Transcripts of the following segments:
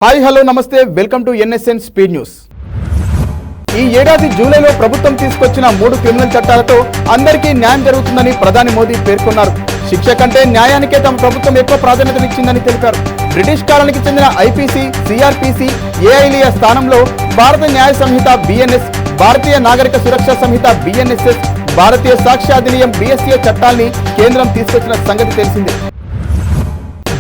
Hi hello నమస్తే welcome to NSN speed news. ఈ ఏడాది జూలైలో ప్రభుత్వం తీసుకొచ్చిన 3 క్రిమినల్ చట్టాలతో అందరికీ న్యాయం జరుగుతుందని ప్రధాని మోదీ పేర్కొన్నారు. శిక్ష కంటే న్యాయానికే తమ ప్రభుత్వం ఎక్కువ ప్రాధాన్యతనిచ్చిందని తెలిపారు. బ్రిటిష్ కాలానికి చెందిన ఐపీసీ, సిఆర్పీసీ, ఏఐలియ స్థానంలో భారత న్యాయ సంహిత బిఎన్ఎస్, భారతీయ నాగరిక సురక్ష సంహిత బిఎన్ఎస్ఎస్, భారతీయ సాక్ష్య అధినియం బిఎస్ఏ చట్టాల్ని కేంద్రం తీసుకొచ్చిన సంగతి తెలిసిందే.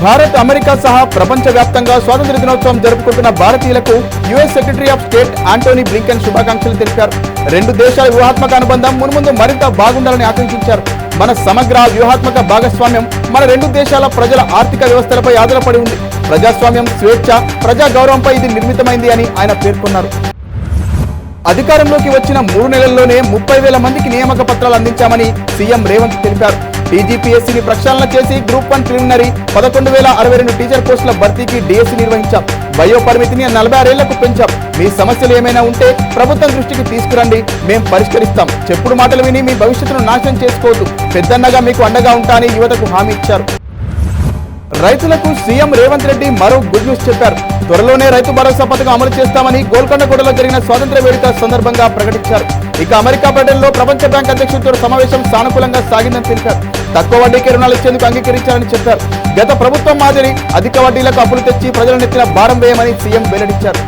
భారత్, అమెరికా సహా ప్రపంచవ్యాప్తంగా స్వాతంత్ర దినోత్సవం జరుపుకుంటున్న భారతీయులకు US secretary of state Antony Blinken శుభాకాంక్షలు తెలిపారు. 2 దేశాల వ్యూహాత్మక అనుబంధం మున్ముందు మరింత బాగుండాలని ఆకాంక్షించారు. మన సమగ్ర వ్యూహాత్మక భాగస్వామ్యం మన 2 దేశాల ప్రజల ఆర్థిక వ్యవస్థలపై ఆధారపడి ఉంది. ప్రజాస్వామ్యం, స్వేచ్ఛ, ప్రజా గౌరవంపై ఇది నిర్మితమైంది అని ఆయన పేర్కొన్నారు. అధికారంలోకి వచ్చిన 3 నెలల్లోనే 30,000 మందికి నియామక పత్రాలు అందించామని సీఎం రేవంత్ తెలిపారు. టీజీపీఎస్సీని ప్రక్షాళన చేసి గ్రూప్ 1 ప్రిలిమినరీ 11,062 టీచర్ పోస్టుల భర్తీకి డిఎస్సీ నిర్వహించాం. వయో పరిమితిని 46 ఏళ్లకు పెంచాం. మీ సమస్యలు ఏమైనా ఉంటే ప్రభుత్వం దృష్టికి తీసుకురండి, మేం పరిష్కరిస్తాం. చెప్పుడు మాటలు విని మీ భవిష్యత్తును నాశనం చేసుకోవద్దు, పెద్దన్నగా మీకు అండగా ఉంటా అని యువతకు హామీ ఇచ్చారు. రైతులకు సీఎం రేవంత్ రెడ్డి మరో గుడ్ న్యూస్ చెప్పారు. త్వరలోనే రైతు భరోసా పథకం అమలు చేస్తామని గోల్కొండగూడలో జరిగిన స్వాతంత్ర వేడుక సందర్భంగా ప్రకటించారు. ఇక అమెరికా పర్యటనలో ప్రపంచ బ్యాంక్ అధ్యక్షుడితో సమావేశం సానుకూలంగా సాగిందని తెలిపారు. తక్కువ వడ్డీకి రుణాలు ఇచ్చేందుకు అంగీకరించారని చెప్పారు. గత ప్రభుత్వం మాదిరి అధిక వడ్డీలకు అప్పులు తెచ్చి ప్రజల నెత్తిన భారం వేయమని సీఎం వెల్లడించారు.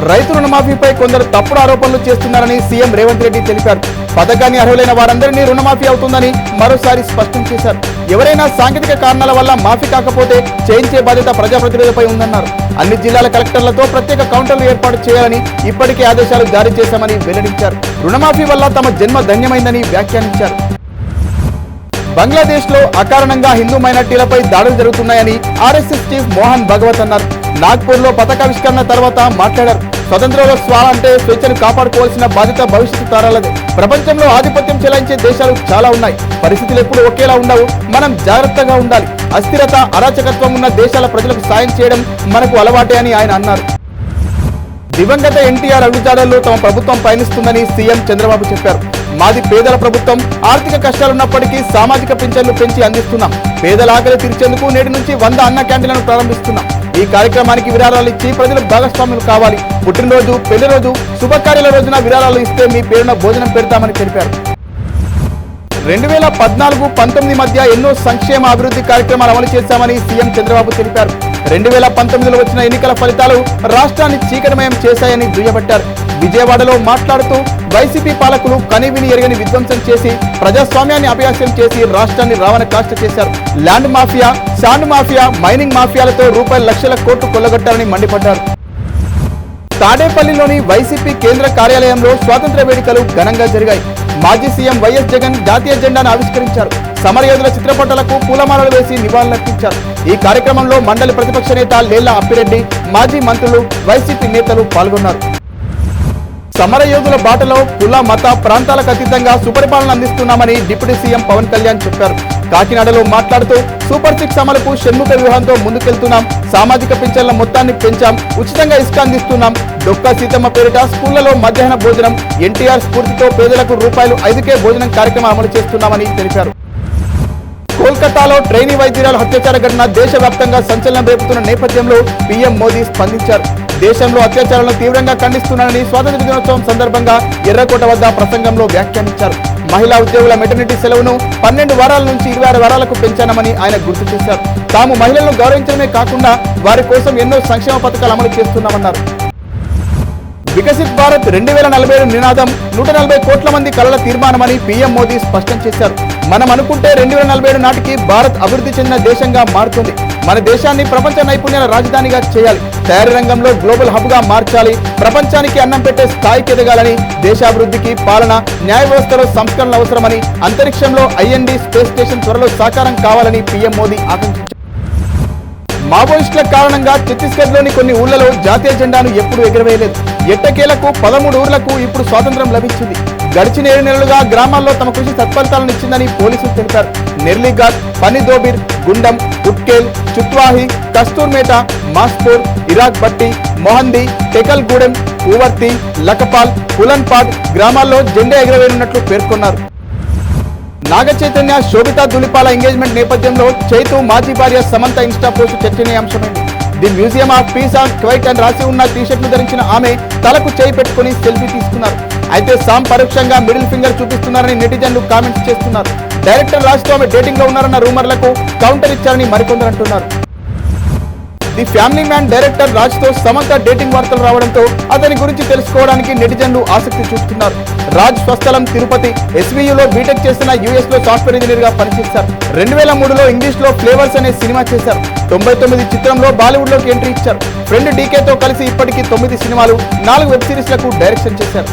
రైతు రుణమాఫీపై కొందరు తప్పుడు ఆరోపణలు చేస్తున్నారని సీఎం రేవంత్ రెడ్డి తెలిపారు. పథకాన్ని అర్హులైన వారందరినీ రుణమాఫీ అవుతుందని మరోసారి స్పష్టం చేశారు. ఎవరైనా సాంకేతిక కారణాల వల్ల మాఫీ కాకపోతే చేయించే బాధ్యత ప్రజాప్రతినిధులపై ఉందన్నారు. అన్ని జిల్లాల కలెక్టర్లతో ప్రత్యేక కౌంటర్లు ఏర్పాటు చేయాలని ఇప్పటికే ఆదేశాలు జారీ చేశామని వెల్లడించారు. రుణమాఫీ వల్ల తమ జన్మ ధన్యమైందని వ్యాఖ్యానించారు. బంగ్లాదేశ్ లో అకారణంగా హిందూ మైనార్టీలపై దాడులు జరుగుతున్నాయని ఆర్ఎస్ఎస్ చీఫ్ మోహన్ భగవత్ అన్నారు. నాగ్పూర్ లో పతాకావిష్కరణ తర్వాత మాట్లాడారు. స్వతంత్రోత్సవ అంటే స్వేచ్ఛను కాపాడుకోవాల్సిన బాధ్యత భవిష్యత్తు తరాలదే. ప్రపంచంలో ఆధిపత్యం చెలాయించే దేశాలు చాలా ఉన్నాయి. పరిస్థితులు ఎప్పుడు ఒకేలా ఉండవు. మనం జాగ్రత్తగా ఉండాలి. అస్థిరత, అరాచకత్వం ఉన్న దేశాల ప్రజలకు సాయం చేయడం మనకు అలవాటే అని ఆయన అన్నారు. దివంగత ఎన్టీఆర్ అడుగుజాడల్లో తమ ప్రభుత్వం పయనిస్తుందని సీఎం చంద్రబాబు చెప్పారు. మాది పేదల ప్రభుత్వం. ఆర్థిక కష్టాలున్నప్పటికీ సామాజిక పింఛన్లు పెంచి అందిస్తున్నాం. పేదల ఆకలి తీర్చేందుకు నేటి నుంచి 100 అన్న క్యాంటీన్లను ప్రారంభిస్తున్నాం. ఈ కార్యక్రమానికి విరాళాలు ఇచ్చి ప్రజలు భాగస్వాములు కావాలి. పుట్టినరోజు, పెళ్లి రోజు, శుభకార్యాల రోజున విరాళాలు ఇస్తే మీ పేరున భోజనం పెడతామని తెలిపారు. 2014-19 మధ్య ఎన్నో సంక్షేమ అభివృద్ధి కార్యక్రమాలు అమలు చేశామని సీఎం చంద్రబాబు తెలిపారు. 2019లో వచ్చిన ఎన్నికల ఫలితాలు రాష్ట్రాన్ని చీకటిమయం చేశాయని దుయ్యబట్టారు. విజయవాడలో మాట్లాడుతూ వైసీపీ పాలకులు కనివిని ఎరగని విధ్వంసం చేసి ప్రజాస్వామ్యాన్ని అపహాస్యం చేసి రాష్ట్రాన్ని రావణ కాష్ట చేశారు. Land mafia, sand mafia, mining మాఫియాలతో లక్షల కోట్లు కొల్లగొట్టారని మండిపడ్డారు. తాడేపల్లిలోని వైసీపీ కేంద్ర కార్యాలయంలో స్వాతంత్ర వేడుకలు ఘనంగా జరిగాయి. మాజీ సీఎం వైఎస్ జగన్ జాతీయ జెండాను ఆవిష్కరించారు. సమరయోధుల చిత్రపటాలకు పూలమాలలు వేసి నివాళులర్పించారు. ఈ కార్యక్రమంలో మండలి ప్రతిపక్ష నేత లేళ్ల అప్పిరెడ్డి, మాజీ మంత్రులు, వైసీపీ నేతలు పాల్గొన్నారు. సమరయోధుల బాటలో కుల, మత, ప్రాంతాలకు అతీతంగా సుపరిపాలన అందిస్తున్నామని డిప్యూటీ సీఎం పవన్ కళ్యాణ్ చెప్పారు. కాకినాడలో మాట్లాడుతూ సూపర్ 6 అమలుకు షణ్ముఖ వ్యూహంతో ముందుకెళ్తున్నాం. సామాజిక పింఛన్ల మొత్తాన్ని పెంచాం. ఉచితంగా ఇసుక అందిస్తున్నాం. డొక్కా సీతమ్మ పేరిట స్కూళ్లలో మధ్యాహ్న భోజనం, ఎన్టీఆర్ స్ఫూర్తితో పేదలకు ₹5కే భోజనం కార్యక్రమం అమలు చేస్తున్నామని తెలిపారు. కోల్కతాలో ట్రైనీ వైద్యురాలు అత్యాచార ఘటన దేశవ్యాప్తంగా సంచలనం రేపుతున్న నేపథ్యంలో పీఎం మోదీ స్పందించారు. దేశంలో అత్యాచారాలను తీవ్రంగా ఖండిస్తున్నారని స్వాతంత్ర దినోత్సవం సందర్భంగా ఎర్రకోట వద్ద ప్రసంగంలో వ్యాఖ్యానించారు. మహిళా ఉద్యోగుల మెటర్నిటీ సెలవును 12 వారాల నుంచి 26 వారాలకు పెంచానని ఆయన గుర్తు చేశారు. తాము మహిళలను గౌరవించడమే కాకుండా వారి కోసం ఎన్నో సంక్షేమ పథకాలు అమలు చేస్తున్నామన్నారు. వికసిత్ భారత్ 2047 నినాదం 140 కోట్ల మంది కలల తీర్మానమని పీఎం మోదీ స్పష్టం చేశారు. మనం అనుకుంటే 2047 నాటికి భారత్ అభివృద్ధి చెందిన దేశంగా మారుతుంది. మన దేశాన్ని ప్రపంచ నైపుణ్యాల రాజధానిగా చేయాలి. తయారీ రంగంలో గ్లోబల్ హబ్ గా మార్చాలి. ప్రపంచానికి అన్నం పెట్టే స్థాయికి ఎదగాలని, దేశాభివృద్ధికి పాలన, న్యాయ వ్యవస్థలో సంస్కరణలు అవసరమని, అంతరిక్షంలో IND స్పేస్ స్టేషన్ త్వరలో సాకారం కావాలని పీఎం మోదీ ఆకాంక్షించారు. మావోయిస్టుల కారణంగా ఛత్తీస్గఢ్లోని కొన్ని ఊళ్లలో జాతీయ జెండాను ఎప్పుడూ ఎగురవేయలేదు. ఎట్టకేలకు 13 ఊర్లకు ఇప్పుడు స్వాతంత్రం లభించింది. గడిచిన 7 నెలలుగా గ్రామాల్లో తమ కృషి సత్ఫలితాలను ఇచ్చిందని పోలీసులు తెలిపారు. నెర్లీఘాట్, పనిదోబిర్, గుండం, ఉట్కేల్, చుట్వాహి, కస్తూర్మేట, మాస్పూర్, ఇరాక్ బట్టి, మొహంది, టెకల్గూడెం, పూవర్తి, లకపాల్, పులన్పాడ్ గ్రామాల్లో జెండా ఎగురవేయనున్నట్లు పేర్కొన్నారు. నాగ చైతన్య, శోభితా ధులిపాల ఎంగేజ్మెంట్ నేపథ్యంలో చైతు మాజీ భార్య సమంత ఇన్స్టా పోస్టు చర్చనీయాంశమైంది. The museum of peace of quiet అని రాసి ఉన్న టీషర్ట్ ను ధరించిన ఆమె తలకు చేయి పెట్టుకుని సెల్ఫీ తీసుకున్నారు. అయితే సామ్ పరోక్షంగా మిడిల్ ఫింగర్ చూపిస్తున్నారని నెటిజన్లు కామెంట్స్ చేస్తున్నారు. డైరెక్టర్ రాజ్ తో ఆమె డేటింగ్ లో ఉన్నారన్న రూమర్లకు కౌంటర్ ఇచ్చారని మరికొందరు అంటున్నారు. The family man director Raj తో సమంత డేటింగ్ వార్తలు రావడంతో అతని గురించి తెలుసుకోవడానికి నెటిజన్లు ఆసక్తి చూపుతున్నారు. రాజ్ స్వస్థలం తిరుపతి, SVUలో బీటెక్ చేసిన US లో సాఫ్ట్వేర్ ఇంజనీర్ గా పనిచేశారు. 2003లో ఇంగ్లీష్ లో ఫ్లేవర్స్ అనే సినిమా చేశారు. 99 చిత్రంలో బాలీవుడ్ లోకి ఎంట్రీ ఇచ్చారు. ఫ్రెండ్ DK తో కలిసి ఇప్పటికీ 9 సినిమాలు, 4 వెబ్ సిరీస్ లకు డైరెక్షన్ చేశారు.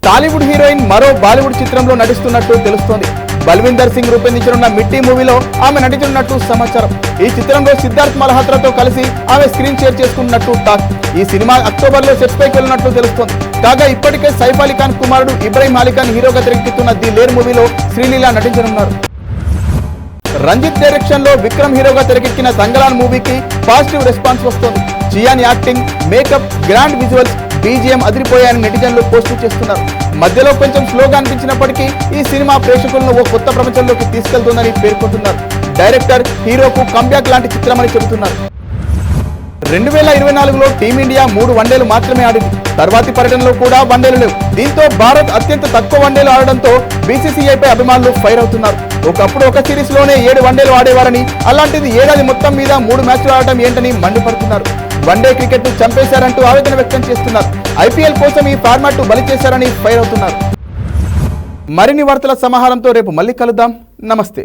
టాలీవుడ్ హీరోయిన్ మరో బాలీవుడ్ చిత్రంలో నటిస్తున్నట్టు తెలుస్తోంది. బల్విందర్ సింగ్ రూపొందించనున్న మిట్టి మూవీలో ఆమె నటించనున్నట్టు సమాచారం. ఈ చిత్రంలో సిద్ధార్థ్ మల్హోత్రాతో కలిసి ఆమె స్క్రీన్ షేర్ చేసుకున్నట్టు టాక్. ఈ సినిమా అక్టోబర్లో సెట్స్ పైకి వెళ్ళినట్లు తెలుస్తోంది. కాగా ఇప్పటికే సైఫ్ అలీ ఖాన్ కుమారుడు ఇబ్రాహిం అలీ ఖాన్ హీరోగా తెరకెక్కుతున్న ది లేర్ మూవీలో శ్రీలీల నటించనున్నారు. రంజిత్ డైరెక్షన్ లో విక్రమ్ హీరోగా తెరకెక్కిన తంగలాన్ మూవీకి పాజిటివ్ రెస్పాన్స్ వస్తోంది. Chiyaan acting, makeup, grand visuals, BGM అదిరిపోయాయని నెటిజన్లు పోస్టులు చేస్తున్నారు. మధ్యలో కొంచెం స్లోగా అనిపించినప్పటికీ ఈ సినిమా ప్రేక్షకులను ఓ కొత్త ప్రపంచంలోకి తీసుకెళ్తుందని పేర్కొంటున్నారు. డైరెక్టర్ హీరోకు కంబ్యాక్ లాంటి చిత్రమని చెబుతున్నారు. 2024లో టీమిండియా 3 వన్డేలు మాత్రమే ఆడింది. తర్వాతి పర్యటనలో కూడా వన్డేలు లేవు. దీంతో భారత్ అత్యంత తక్కువ వన్డేలు ఆడడంతో BCCIపై అభిమానులు ఫైర్ అవుతున్నారు. ఒకప్పుడు ఒక సిరీస్ లోనే 7 వన్డేలు ఆడేవారని, అలాంటిది ఏడాది మొత్తం మీద 3 మ్యాచ్లు ఆడటం ఏంటని మండిపడుతున్నారు. వన్డే క్రికెట్ ను చంపేశారంటూ ఆవేదన వ్యక్తం చేస్తున్నారు. IPL కోసం ఈ ఫార్మాట్ ను బలి చేశారని ఫైర్ అవుతున్నారు. మరిన్ని వార్తల సమాహారంతో రేపు మళ్ళీ కలుద్దాం. నమస్తే.